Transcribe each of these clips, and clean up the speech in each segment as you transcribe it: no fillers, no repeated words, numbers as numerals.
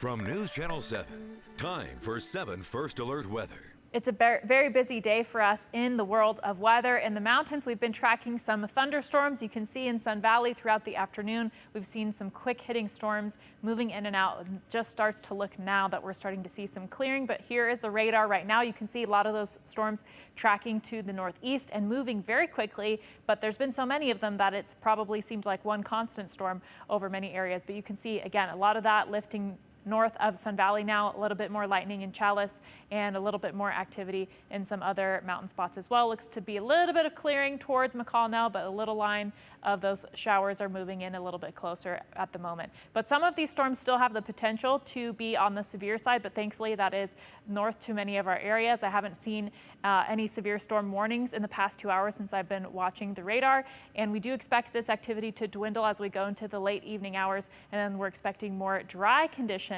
From News Channel 7, time for 7 First Alert weather. It's a very busy day for us in the world of weather. In the mountains, we've been tracking some thunderstorms. You can see in Sun Valley throughout the afternoon, we've seen some quick hitting storms moving in and out. It just starts to look now that we're starting to see some clearing, but here is the radar right now. You can see a lot of those storms tracking to the northeast and moving very quickly, but there's been so many of them that it's probably seems like one constant storm over many areas. But you can see, again, a lot of that lifting north of Sun Valley now, a little bit more lightning in Chalice and a little bit more activity in some other mountain spots as well. Looks to be a little bit of clearing towards McCall now, but a little line of those showers are moving in a little bit closer at the moment. But some of these storms still have the potential to be on the severe side, but thankfully that is north to many of our areas. I haven't seen any severe storm warnings in the past 2 hours since I've been watching the radar, and we do expect this activity to dwindle as we go into the late evening hours, and then we're expecting more dry conditions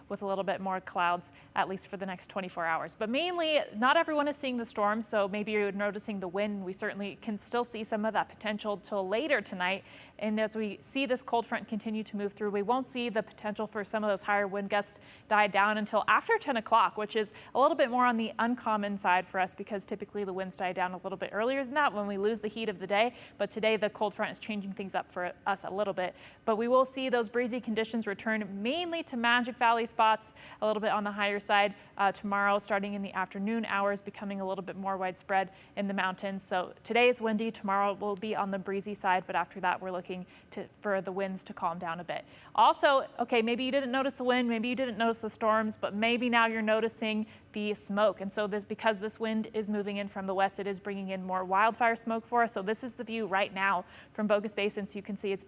with a little bit more clouds, at least for the next 24 hours. But mainly, not everyone is seeing the storms, so maybe you're noticing the wind. We certainly can still see some of that potential till later tonight. And as we see this cold front continue to move through, we won't see the potential for some of those higher wind gusts die down until after 10 o'clock, which is a little bit more on the uncommon side for us because typically the winds die down a little bit earlier than that when we lose the heat of the day. But today the cold front is changing things up for us a little bit. But we will see those breezy conditions return mainly to Magic Valley spots, a little bit on the higher side tomorrow, starting in the afternoon hours, becoming a little bit more widespread in the mountains. So today is windy, tomorrow will be on the breezy side, but after that we're looking for the winds to calm down a bit. Also, okay, maybe you didn't notice the wind, maybe you didn't notice the storms, but maybe now you're noticing the smoke. And so because this wind is moving in from the west, it is bringing in more wildfire smoke for us. So this is the view right now from Bogus Basin. So you can see it's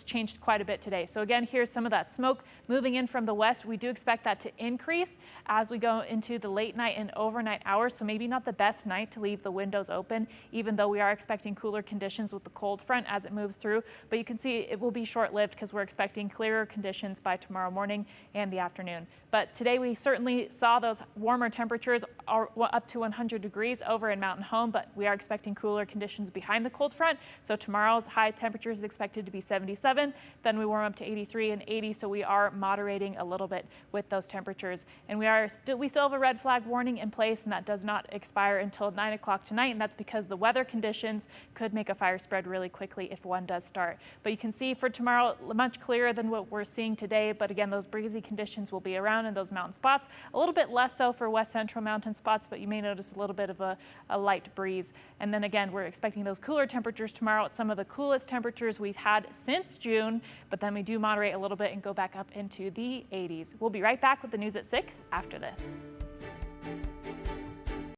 changed quite a bit today. So again, here's some of that smoke moving in from the west. We do expect that to increase as we go into the late night and overnight hours. So maybe not the best night to leave the windows open, even though we are expecting cooler conditions with the cold front as it moves through. But you can see it will be short-lived because we're expecting clearer conditions by tomorrow morning and the afternoon. But today we certainly saw those warmer temperatures are up to 100 degrees over in Mountain Home, but we are expecting cooler conditions behind the cold front. So tomorrow's high temperature is expected to be 77, then we warm up to 83 and 80, so we are moderating a little bit with those temperatures. And we still have a red flag warning in place, and that does not expire until 9 o'clock tonight, and that's because the weather conditions could make a fire spread really quickly if one does start. But you can see for tomorrow, much clearer than what we're seeing today, but again, those breezy conditions will be around in those mountain spots. A little bit less so for west central mountain spots, but you may notice a little bit of a light breeze. And then again, we're expecting those cooler temperatures tomorrow at some of the coolest temperatures we've had since June, but then we do moderate a little bit and go back up into the 80s. We'll be right back with the news at 6 after this.